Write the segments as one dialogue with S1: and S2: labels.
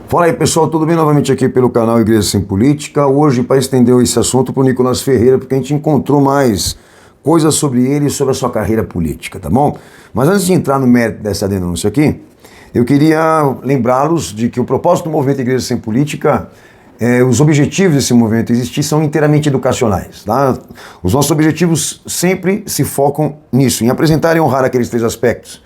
S1: Fala aí pessoal, tudo bem? Novamente aqui pelo canal Igreja Sem Política. Hoje para estender esse assunto para o Nicolas Ferreira, porque a gente encontrou mais coisas sobre ele e sobre a sua carreira política, tá bom? Mas antes de entrar no mérito dessa denúncia aqui, eu queria lembrá-los de que o propósito do movimento Igreja Sem Política, os objetivos desse movimento existir são inteiramente educacionais, tá? Os nossos objetivos sempre se focam nisso, em apresentar e honrar aqueles três aspectos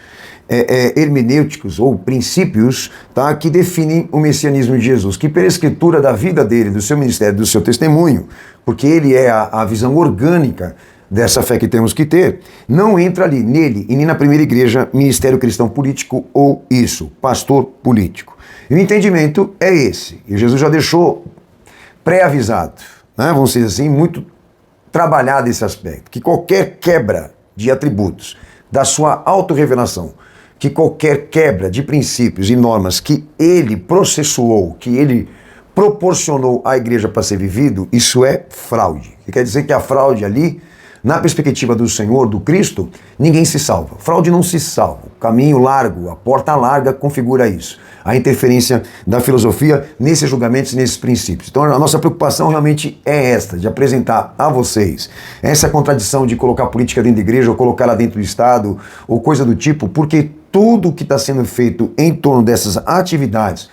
S1: hermenêuticos ou princípios, tá, que definem o messianismo de Jesus, que pela escritura da vida dele, do seu ministério, do seu testemunho, porque ele é a visão orgânica dessa fé que temos que ter, não entra ali, nele, e nem na primeira igreja, ministério cristão político ou isso, pastor político. E o entendimento é esse, e Jesus já deixou pré-avisado, né, vamos dizer assim, muito trabalhado esse aspecto, que qualquer quebra de atributos da sua autorrevelação, que qualquer quebra de princípios e normas que ele processuou, que ele proporcionou à igreja para ser vivido, isso é fraude. Quer dizer que a fraude ali, na perspectiva do Senhor, do Cristo, ninguém se salva. Fraude não se salva. O caminho largo, a porta larga configura isso. A interferência da filosofia nesses julgamentos, nesses princípios. Então a nossa preocupação realmente é esta, de apresentar a vocês essa contradição de colocar política dentro da igreja ou colocar ela dentro do Estado ou coisa do tipo, porque tudo que está sendo feito em torno dessas atividades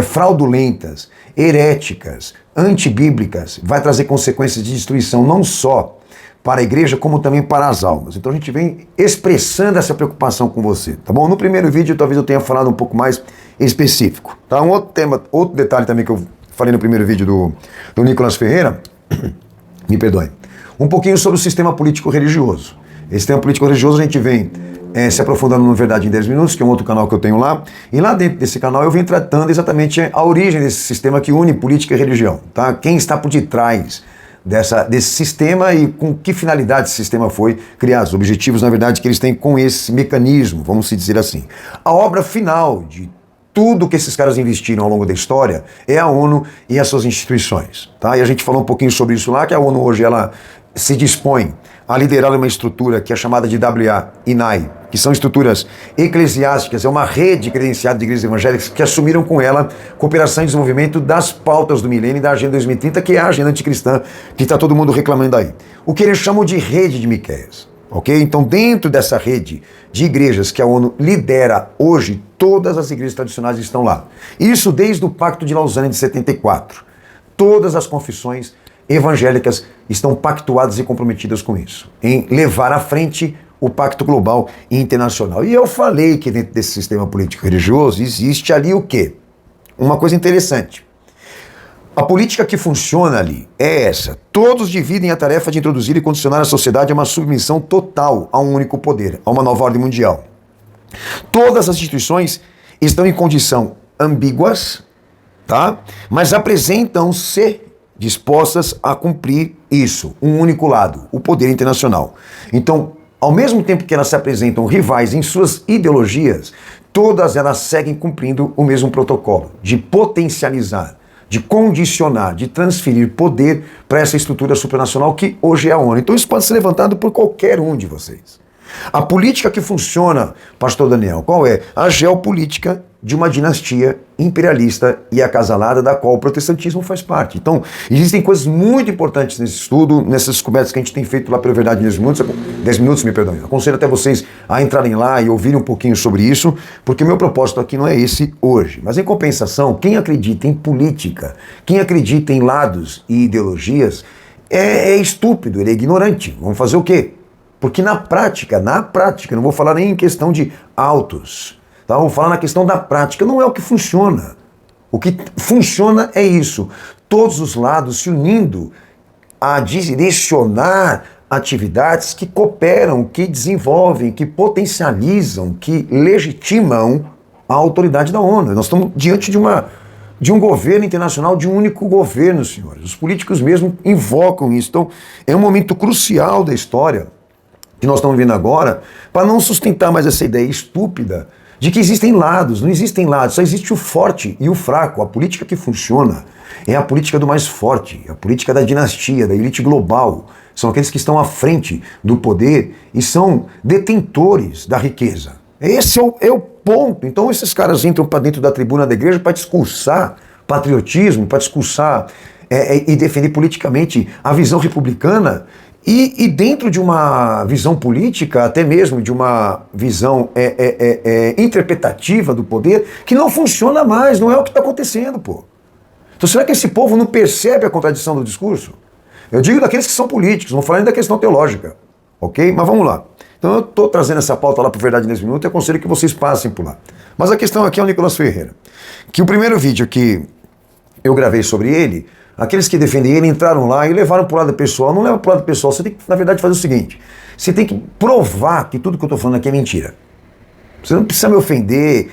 S1: fraudulentas, heréticas, antibíblicas, vai trazer consequências de destruição não só para a igreja, como também para as almas. Então a gente vem expressando essa preocupação com você, tá bom? No primeiro vídeo talvez eu tenha falado um pouco mais específico, tá? Um outro tema, outro detalhe também que eu falei no primeiro vídeo do Nicolas Ferreira, me perdoe, um pouquinho sobre o sistema político-religioso. Esse sistema político-religioso a gente vem se aprofundando no Verdade em 10 Minutos, que é um outro canal que eu tenho lá, e lá dentro desse canal eu venho tratando exatamente a origem desse sistema que une política e religião, tá? Quem está por detrás desse sistema e com que finalidade esse sistema foi criado, os objetivos, na verdade, que eles têm com esse mecanismo, vamos dizer assim. A obra final de tudo que esses caras investiram ao longo da história é a ONU e as suas instituições, tá? E a gente falou um pouquinho sobre isso lá, que a ONU hoje ela se dispõe a liderar uma estrutura que é chamada de WA e NAI, que são estruturas eclesiásticas, é uma rede credenciada de igrejas evangélicas que assumiram com ela cooperação e desenvolvimento das pautas do milênio e da Agenda 2030, que é a agenda anticristã que está todo mundo reclamando aí. O que eles chamam de rede de Miqueias, ok? Então dentro dessa rede de igrejas que a ONU lidera hoje, todas as igrejas tradicionais estão lá. Isso desde o Pacto de Lausanne de 74. Todas as confissões evangélicas estão pactuadas e comprometidas com isso, em levar à frente o pacto global e internacional. E eu falei que dentro desse sistema político-religioso existe ali o quê? Uma coisa interessante. A política que funciona ali é essa. Todos dividem a tarefa de introduzir e condicionar a sociedade a uma submissão total a um único poder, a uma nova ordem mundial. Todas as instituições estão em condição ambíguas, tá? Mas apresentam-se dispostas a cumprir isso, um único lado, o poder internacional. Então, ao mesmo tempo que elas se apresentam rivais em suas ideologias, todas elas seguem cumprindo o mesmo protocolo de potencializar, de condicionar, de transferir poder para essa estrutura supranacional que hoje é a ONU. Então isso pode ser levantado por qualquer um de vocês. A política que funciona, pastor Daniel, qual é? A geopolítica de uma dinastia imperialista e acasalada da qual o protestantismo faz parte. Então, existem coisas muito importantes nesse estudo, nessas descobertas que a gente tem feito lá pela Verdade em 10 minutos, me perdoem. Aconselho até vocês a entrarem lá e ouvirem um pouquinho sobre isso, porque o meu propósito aqui não é esse hoje. Mas em compensação, quem acredita em política, quem acredita em lados e ideologias, é estúpido, ele é ignorante. Vamos fazer o quê? Porque na prática, não vou falar nem em questão de autos, tá? Vou falar na questão da prática, não é o que funciona. O que funciona é isso, todos os lados se unindo a direcionar atividades que cooperam, que desenvolvem, que potencializam, que legitimam a autoridade da ONU. Nós estamos diante de um governo internacional, de um único governo, senhores. Os políticos mesmo invocam isso. Então, é um momento crucial da história que nós estamos vendo agora, para não sustentar mais essa ideia estúpida de que existem lados. Não existem lados, só existe o forte e o fraco. A política que funciona é a política do mais forte, a política da dinastia, da elite global. São aqueles que estão à frente do poder e são detentores da riqueza. Esse é o ponto. Então esses caras entram para dentro da tribuna da igreja para discursar patriotismo, para discursar e defender politicamente a visão republicana. E dentro de uma visão política, até mesmo de uma visão interpretativa do poder, que não funciona mais, não é o que está acontecendo, pô. Então será que esse povo não percebe a contradição do discurso? Eu digo daqueles que são políticos, não falando da questão teológica, ok? Mas vamos lá. Então eu estou trazendo essa pauta lá para Verdade Nesse Minuto e aconselho que vocês passem por lá. Mas a questão aqui é o Nicolas Ferreira, que o primeiro vídeo que eu gravei sobre ele, aqueles que defendem ele entraram lá e levaram para o lado pessoal. Não leva para o lado pessoal, você tem que, na verdade, fazer o seguinte: você tem que provar que tudo que eu estou falando aqui é mentira. Você não precisa me ofender,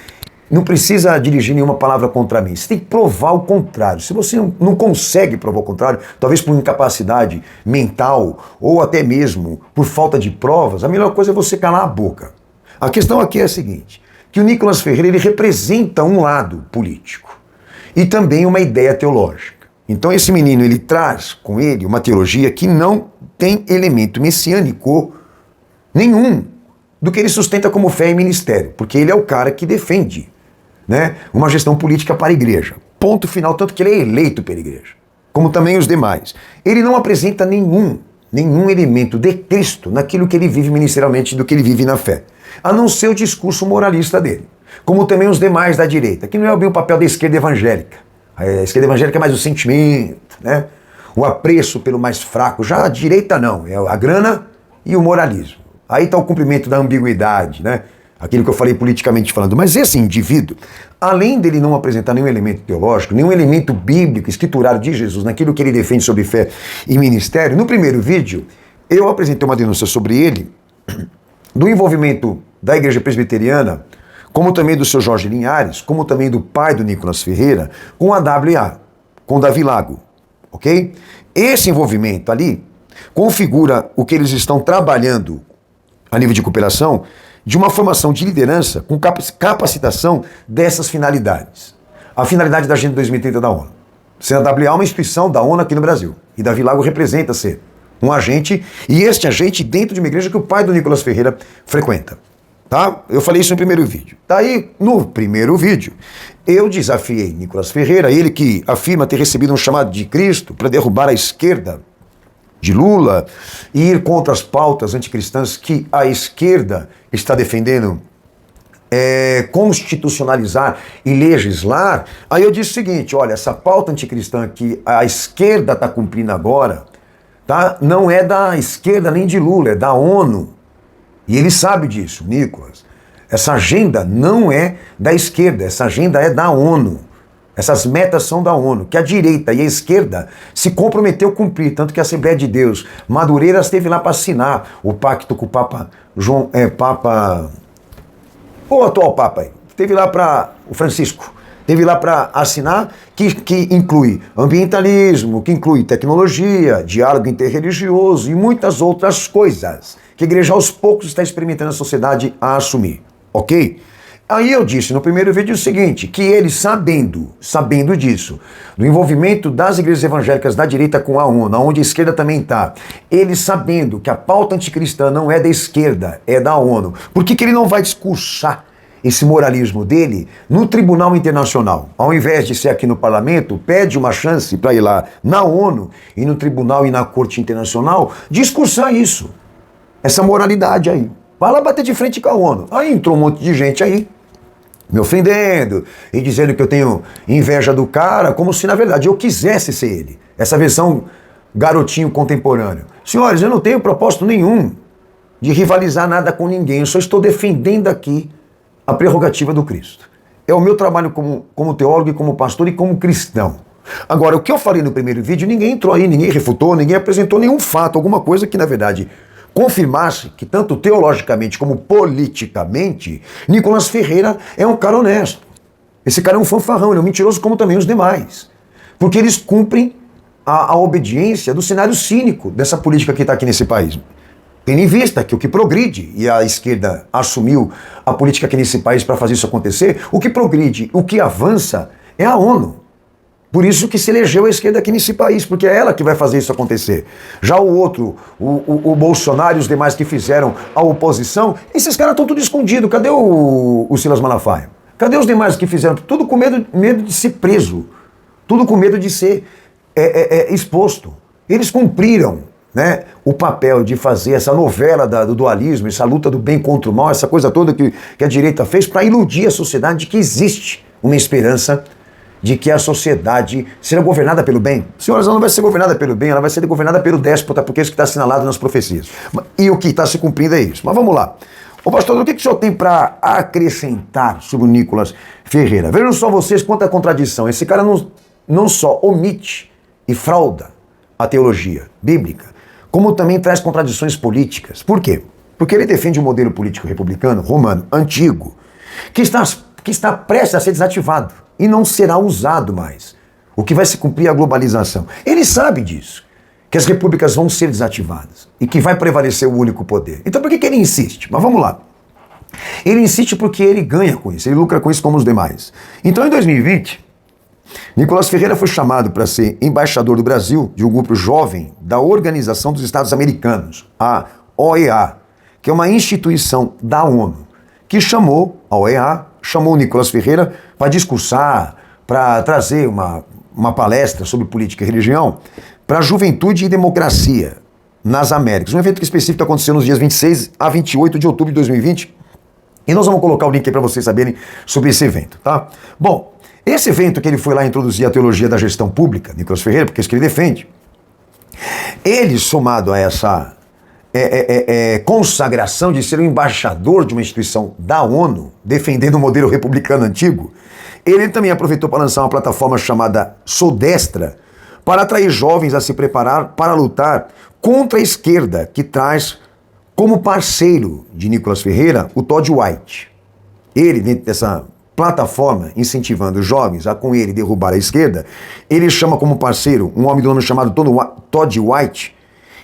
S1: não precisa dirigir nenhuma palavra contra mim. Você tem que provar o contrário. Se você não consegue provar o contrário, talvez por incapacidade mental ou até mesmo por falta de provas, a melhor coisa é você calar a boca. A questão aqui é a seguinte, que o Nicolas Ferreira ele representa um lado político e também uma ideia teológica. Então esse menino ele traz com ele uma teologia que não tem elemento messiânico nenhum do que ele sustenta como fé e ministério, porque ele é o cara que defende, né, uma gestão política para a igreja. Ponto final, tanto que ele é eleito pela igreja, como também os demais. Ele não apresenta nenhum elemento de Cristo naquilo que ele vive ministerialmente, do que ele vive na fé, a não ser o discurso moralista dele, como também os demais da direita, que não é bem o papel da esquerda evangélica. A esquerda evangélica é mais o sentimento, né, o apreço pelo mais fraco. Já a direita não, é a grana e o moralismo. Aí está o cumprimento da ambiguidade, né? Aquilo que eu falei politicamente falando. Mas esse indivíduo, além dele não apresentar nenhum elemento teológico, nenhum elemento bíblico, escriturário de Jesus, naquilo que ele defende sobre fé e ministério, no primeiro vídeo, eu apresentei uma denúncia sobre ele, do envolvimento da Igreja Presbiteriana, como também do seu Jorge Linhares, como também do pai do Nicolas Ferreira, com a WA, com Davi Lago, ok? Esse envolvimento ali configura o que eles estão trabalhando a nível de cooperação, de uma formação de liderança com capacitação dessas finalidades. A finalidade da Agenda 2030 da ONU. A WA é uma instituição da ONU aqui no Brasil. E Davi Lago representa ser um agente, e este agente dentro de uma igreja que o pai do Nicolas Ferreira frequenta. Tá? Eu falei isso no primeiro vídeo. Daí, no primeiro vídeo, eu desafiei Nicolas Ferreira, ele que afirma ter recebido um chamado de Cristo para derrubar a esquerda de Lula e ir contra as pautas anticristãs que a esquerda está defendendo, constitucionalizar e legislar. Aí eu disse o seguinte: olha, essa pauta anticristã que a esquerda está cumprindo agora, tá? Não é da esquerda nem de Lula, é da ONU. E ele sabe disso, Nicolas. Essa agenda não é da esquerda, essa agenda é da ONU. Essas metas são da ONU, que a direita e a esquerda se comprometeu a cumprir, tanto que a Assembleia de Deus, Madureira, esteve lá para assinar o pacto com o Papa João, o atual Papa aí, esteve lá para o Francisco, esteve lá para assinar, que inclui ambientalismo, que inclui tecnologia, diálogo interreligioso e muitas outras coisas, que a igreja aos poucos está experimentando a sociedade a assumir, ok? Aí eu disse no primeiro vídeo o seguinte, que ele sabendo disso, do envolvimento das igrejas evangélicas da direita com a ONU, onde a esquerda também está, ele sabendo que a pauta anticristã não é da esquerda, é da ONU, por que ele não vai discursar esse moralismo dele no Tribunal Internacional? Ao invés de ser aqui no Parlamento, pede uma chance para ir lá na ONU e no Tribunal e na Corte Internacional discursar isso, essa moralidade aí. Vai lá bater de frente com a ONU. Aí entrou um monte de gente aí, me ofendendo e dizendo que eu tenho inveja do cara, como se na verdade eu quisesse ser ele. Essa versão garotinho contemporâneo. Senhores, eu não tenho propósito nenhum de rivalizar nada com ninguém, eu só estou defendendo aqui a prerrogativa do Cristo. É o meu trabalho como teólogo e como pastor e como cristão. Agora, o que eu falei no primeiro vídeo, ninguém entrou aí, ninguém refutou, ninguém apresentou nenhum fato, alguma coisa que na verdade confirmasse que tanto teologicamente como politicamente, Nicolas Ferreira é um cara honesto. Esse cara é um fanfarrão, ele é um mentiroso como também os demais. Porque eles cumprem a obediência do cenário cínico dessa política que está aqui nesse país. Tendo em vista que o que progride, e a esquerda assumiu a política aqui nesse país para fazer isso acontecer, o que progride, o que avança é a ONU. Por isso que se elegeu a esquerda aqui nesse país, porque é ela que vai fazer isso acontecer. Já o outro, o Bolsonaro e os demais que fizeram a oposição, esses caras estão tudo escondidos. Cadê o Silas Malafaia? Cadê os demais que fizeram? Tudo com medo de ser preso. Tudo com medo de ser exposto. Eles cumpriram, né, o papel de fazer essa novela do dualismo, essa luta do bem contra o mal, essa coisa toda que a direita fez para iludir a sociedade de que existe uma esperança de que a sociedade será governada pelo bem. Senhoras, ela não vai ser governada pelo bem, ela vai ser governada pelo déspota, porque é isso que está assinalado nas profecias. E o que está se cumprindo é isso. Mas vamos lá. Ô pastor, o que o senhor tem para acrescentar sobre o Nicolas Ferreira? Vejam só vocês quanta contradição. Esse cara não só omite e frauda a teologia bíblica, como também traz contradições políticas. Por quê? Porque ele defende um modelo político republicano, romano, antigo, que está prestes a ser desativado e não será usado mais. O que vai se cumprir é a globalização. Ele sabe disso, que as repúblicas vão ser desativadas e que vai prevalecer o único poder. Então por que ele insiste? Mas vamos lá. Ele insiste porque ele ganha com isso, ele lucra com isso como os demais. Então em 2020, Nicolas Ferreira foi chamado para ser embaixador do Brasil de um grupo jovem da Organização dos Estados Americanos, a OEA, que é uma instituição da ONU, que chamou a OEA, chamou o Nicolas Ferreira para discursar, para trazer uma palestra sobre política e religião para a juventude e democracia nas Américas. Um evento específico aconteceu nos dias 26 a 28 de outubro de 2020 e nós vamos colocar o link aí para vocês saberem sobre esse evento, tá? Bom, esse evento que ele foi lá introduzir a teologia da gestão pública, Nicolas Ferreira, porque é isso que ele defende, ele somado a essa consagração de ser um embaixador de uma instituição da ONU, defendendo o modelo republicano antigo, ele também aproveitou para lançar uma plataforma chamada Sou Destra, para atrair jovens a se preparar para lutar contra a esquerda, que traz como parceiro de Nicolas Ferreira o Todd White. Ele, dentro dessa plataforma, incentivando os jovens a com ele derrubar a esquerda, ele chama como parceiro um homem do nome chamado Todd White,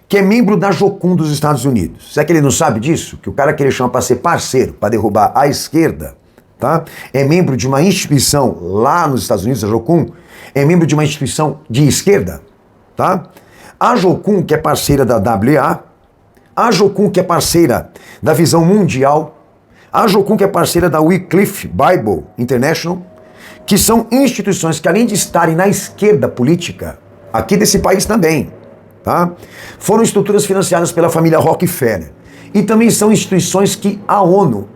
S1: que é membro da Jocum dos Estados Unidos. Será que ele não sabe disso? Que o cara que ele chama para ser parceiro, para derrubar a esquerda, tá? É membro de uma instituição lá nos Estados Unidos, a Jocum, é membro de uma instituição de esquerda, tá? A Jocum, que é parceira da WA, a Jocum, que é parceira da Visão Mundial, a Jocum, que é parceira da Wycliffe Bible International, que são instituições que, além de estarem na esquerda política, aqui desse país também, tá? Foram estruturas financiadas pela família Rockefeller. E também são instituições que a ONU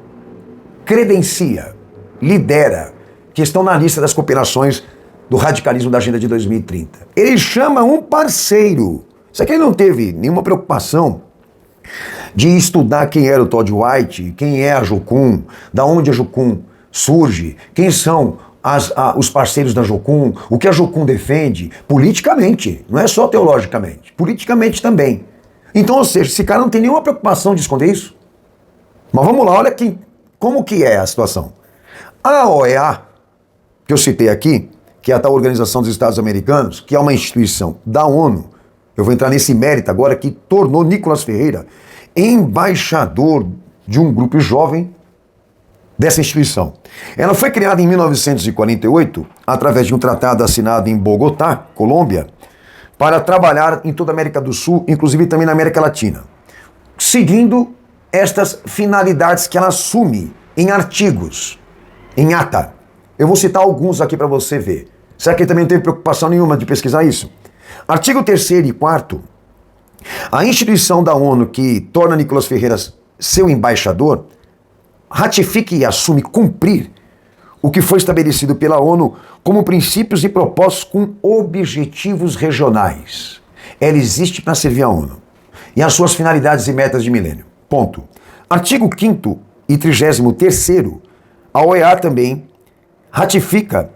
S1: credencia, lidera, que estão na lista das cooperações do radicalismo da Agenda de 2030. Ele chama um parceiro. Isso aqui ele não teve nenhuma preocupação de estudar quem era o Todd White, quem é a Jocum, da onde a Jocum surge, quem são os parceiros da Jocum, o que a Jocum defende, politicamente, não é só teologicamente, politicamente também. Então, ou seja, esse cara não tem nenhuma preocupação de esconder isso. Mas vamos lá, olha como que é a situação. A OEA, que eu citei aqui, que é a tal Organização dos Estados Americanos, que é uma instituição da ONU, eu vou entrar nesse mérito agora, que tornou Nicolas Ferreira embaixador de um grupo jovem dessa instituição. Ela foi criada em 1948, através de um tratado assinado em Bogotá, Colômbia, para trabalhar em toda a América do Sul, inclusive também na América Latina, seguindo estas finalidades que ela assume em artigos, em ata. Eu vou citar alguns aqui para você ver. Será que ele também não teve preocupação nenhuma de pesquisar isso? Artigo 3º e 4º, a instituição da ONU que torna Nicolas Ferreira seu embaixador, ratifica e assume cumprir o que foi estabelecido pela ONU como princípios e propósitos com objetivos regionais. Ela existe para servir a ONU e as suas finalidades e metas de milênio. Ponto. Artigo 5º e 33º, a OEA também ratifica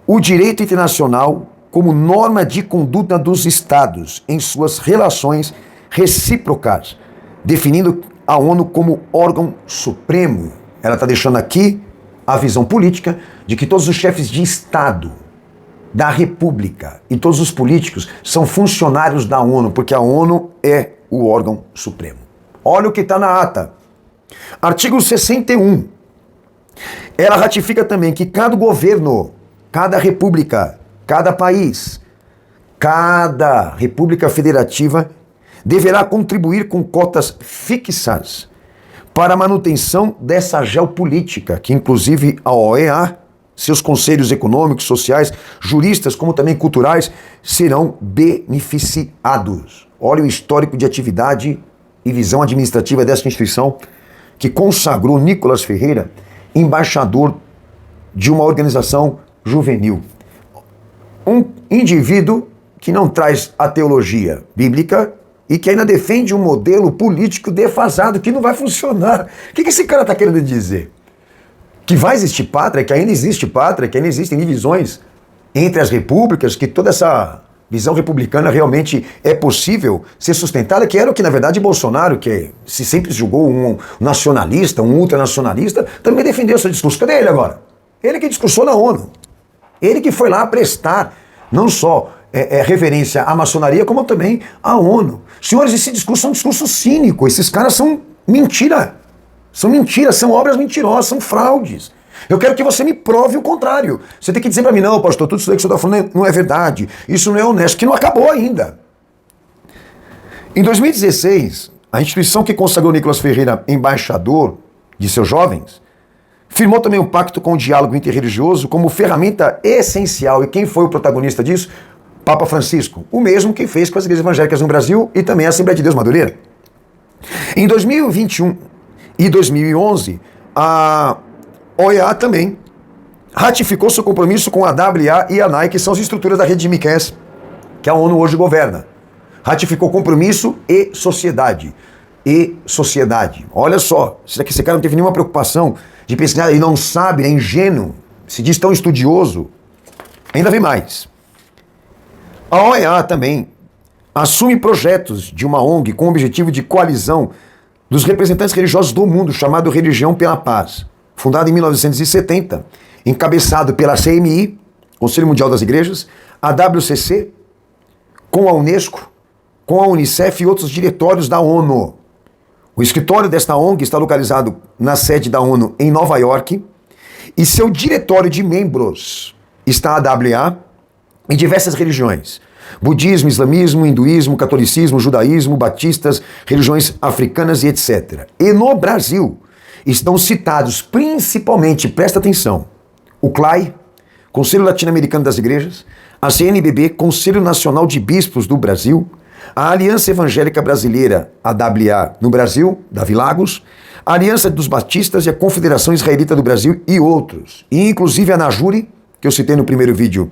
S1: o direito internacional como norma de conduta dos Estados em suas relações recíprocas, definindo a ONU como órgão supremo. Ela está deixando aqui a visão política de que todos os chefes de Estado da República e todos os políticos são funcionários da ONU, porque a ONU é o órgão supremo. Olha o que está na ata. Artigo 61. Ela ratifica também que cada governo, cada república cada país, cada república federativa deverá contribuir com cotas fixas para a manutenção dessa geopolítica, que inclusive a OEA, seus conselhos econômicos, sociais, juristas, como também culturais, serão beneficiados. Olha o histórico de atividade e visão administrativa dessa instituição que consagrou Nicolas Ferreira embaixador de uma organização juvenil. Um indivíduo que não traz a teologia bíblica e que ainda defende um modelo político defasado que não vai funcionar. O que esse cara está querendo dizer? Que vai existir pátria, que ainda existe pátria, que ainda existem divisões entre as repúblicas, que toda essa visão republicana realmente é possível ser sustentada, que era o que, na verdade, Bolsonaro, que se sempre julgou um nacionalista, um ultranacionalista, também defendeu seu discurso. Cadê ele agora? Ele que discursou na ONU. Ele que foi lá prestar não só reverência à maçonaria, como também à ONU. Senhores, esse discurso é um discurso cínico. Esses caras são mentira. São mentiras, são obras mentirosas, são fraudes. Eu quero que você me prove o contrário. Você tem que dizer para mim, não, pastor, tudo isso aí que você está falando não é verdade. Isso não é honesto, que não acabou ainda. Em 2016, a instituição que consagrou Nicolas Ferreira embaixador de seus jovens, firmou também um pacto com o diálogo interreligioso como ferramenta essencial. E quem foi o protagonista disso? Papa Francisco, o mesmo que fez com as igrejas evangélicas no Brasil e também a Assembleia de Deus Madureira. Em 2021 e 2011, a OEA também ratificou seu compromisso com a WA e a NAI, que são as estruturas da rede de Miqueias, que a ONU hoje governa. Ratificou compromisso e sociedade. E sociedade. Olha só, será que esse cara não teve nenhuma preocupação de pesquisar e não sabe, é ingênuo, se diz tão estudioso? Ainda vem mais. A OEA também assume projetos de uma ONG com o objetivo de coalizão dos representantes religiosos do mundo, chamado Religião pela Paz, fundado em 1970, encabeçado pela CMI, Conselho Mundial das Igrejas, a WCC, com a Unesco, com a Unicef e outros diretórios da ONU. O escritório desta ONG está localizado na sede da ONU em Nova York e seu diretório de membros está a WA em diversas religiões. Budismo, islamismo, hinduísmo, catolicismo, judaísmo, batistas, religiões africanas e etc. E no Brasil estão citados principalmente, presta atenção, o CLAI, Conselho Latino-Americano das Igrejas, a CNBB, Conselho Nacional de Bispos do Brasil, a Aliança Evangélica Brasileira, a WA, no Brasil, Davi Lagos, a Aliança dos Batistas e a Confederação Israelita do Brasil e outros. E inclusive a Najuri, que eu citei no primeiro vídeo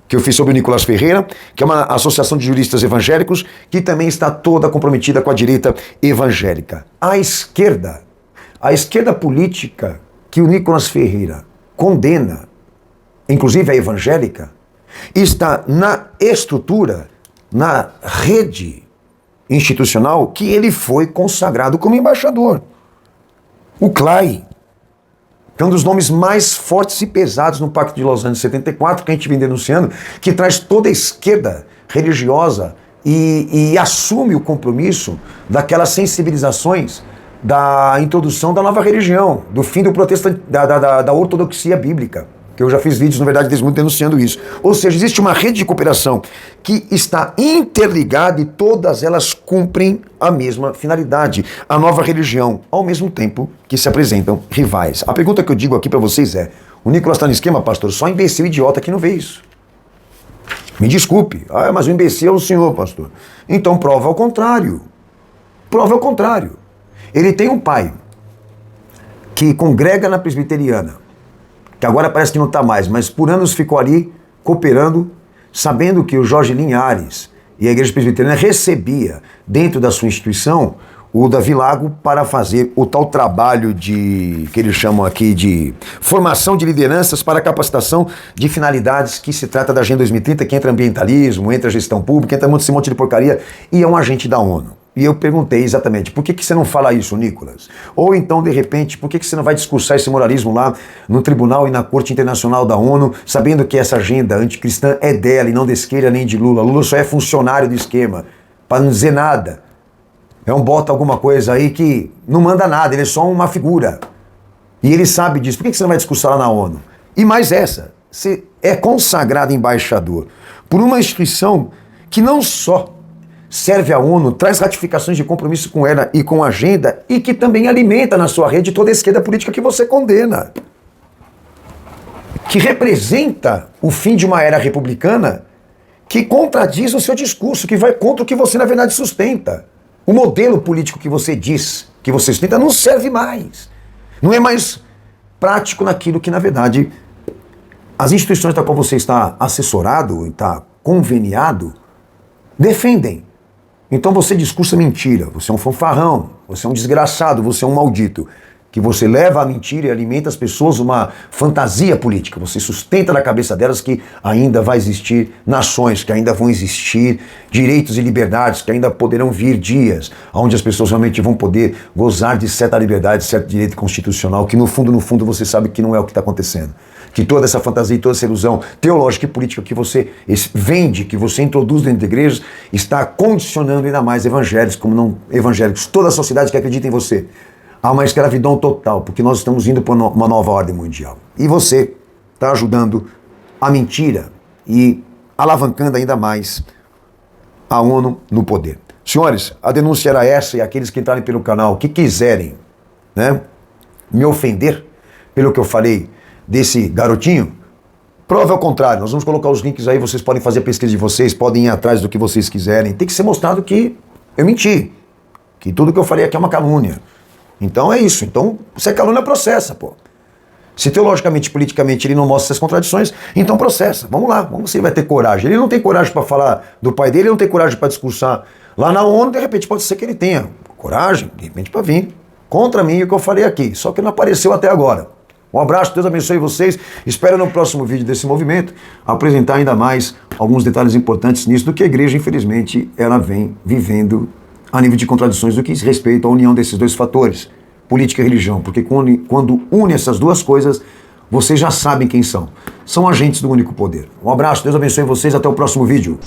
S1: que eu fiz sobre o Nicolas Ferreira, que é uma associação de juristas evangélicos, que também está toda comprometida com a direita evangélica. A esquerda política que o Nicolas Ferreira condena, inclusive a evangélica, está na estrutura, na rede institucional que ele foi consagrado como embaixador. O CLAI, que é um dos nomes mais fortes e pesados no Pacto de Los Angeles 74, que a gente vem denunciando, que traz toda a esquerda religiosa e assume o compromisso daquelas sensibilizações da introdução da nova religião, do fim do da ortodoxia bíblica, que eu já fiz vídeos, na verdade, desde muito denunciando isso. Ou seja, existe uma rede de cooperação que está interligada e todas elas cumprem a mesma finalidade, a nova religião, ao mesmo tempo que se apresentam rivais. A pergunta que eu digo aqui para vocês é, o Nicolas está no esquema, pastor? Só imbecil idiota que não vê isso. Me desculpe. Ah, mas o imbecil é o senhor, pastor. Então prova ao contrário. Prova ao contrário. Ele tem um pai que congrega na presbiteriana, que agora parece que não está mais, mas por anos ficou ali cooperando, sabendo que o Jorge Linhares e a Igreja Presbiteriana recebia dentro da sua instituição o Davi Lago para fazer o tal trabalho que eles chamam aqui de formação de lideranças para capacitação de finalidades que se trata da Agenda 2030, que entra ambientalismo, entra gestão pública, entra esse monte de porcaria, e é um agente da ONU. E eu perguntei exatamente, por que você não fala isso, Nicolas? Ou então, de repente, por que você não vai discursar esse moralismo lá no Tribunal e na Corte Internacional da ONU, sabendo que essa agenda anticristã é dela e não da esquerda nem de Lula? Lula só é funcionário do esquema, para não dizer nada. É um bota alguma coisa aí que não manda nada, ele é só uma figura. E ele sabe disso. Por que você não vai discursar lá na ONU? E mais essa, você é consagrado embaixador por uma instituição que não só serve à ONU, traz ratificações de compromisso com ela e com a agenda, e que também alimenta na sua rede toda a esquerda política que você condena. Que representa o fim de uma era republicana que contradiz o seu discurso, que vai contra o que você na verdade sustenta. O modelo político que você diz que você sustenta não serve mais. Não é mais prático naquilo que na verdade as instituições da qual você está assessorado, está conveniado, defendem. Então você discursa mentira, você é um fanfarrão, você é um desgraçado, você é um maldito. Que você leva a mentira e alimenta as pessoas uma fantasia política. Você sustenta na cabeça delas que ainda vai existir nações, que ainda vão existir direitos e liberdades, que ainda poderão vir dias onde as pessoas realmente vão poder gozar de certa liberdade, de certo direito constitucional, que no fundo você sabe que não é o que está acontecendo. Que toda essa fantasia e toda essa ilusão teológica e política que você vende, que você introduz dentro da igreja, está condicionando ainda mais evangélicos como não evangélicos, toda a sociedade que acredita em você. Há uma escravidão total, porque nós estamos indo para uma nova ordem mundial. E você está ajudando a mentira e alavancando ainda mais a ONU no poder. Senhores, a denúncia era essa, e aqueles que entrarem pelo canal, que quiserem, né, me ofender pelo que eu falei desse garotinho, prova ao contrário. Nós vamos colocar os links aí, vocês podem fazer a pesquisa de vocês, podem ir atrás do que vocês quiserem. Tem que ser mostrado que eu menti, que tudo que eu falei aqui é uma calúnia. Então é isso. Então, se é calúnia, processa, pô. Se teologicamente, politicamente ele não mostra essas contradições, então processa. Vamos lá, vamos ver se ele vai ter coragem. Ele não tem coragem para falar do pai dele, ele não tem coragem para discursar lá na ONU, de repente pode ser que ele tenha coragem, de repente para vir contra mim, o que eu falei aqui. Só que não apareceu até agora. Um abraço, Deus abençoe vocês. Espero no próximo vídeo desse movimento apresentar ainda mais alguns detalhes importantes nisso do que a igreja, infelizmente, ela vem vivendo a nível de contradições do que diz respeito à união desses dois fatores, política e religião, porque quando une essas duas coisas, vocês já sabem quem são. São agentes do único poder. Um abraço, Deus abençoe vocês, até o próximo vídeo.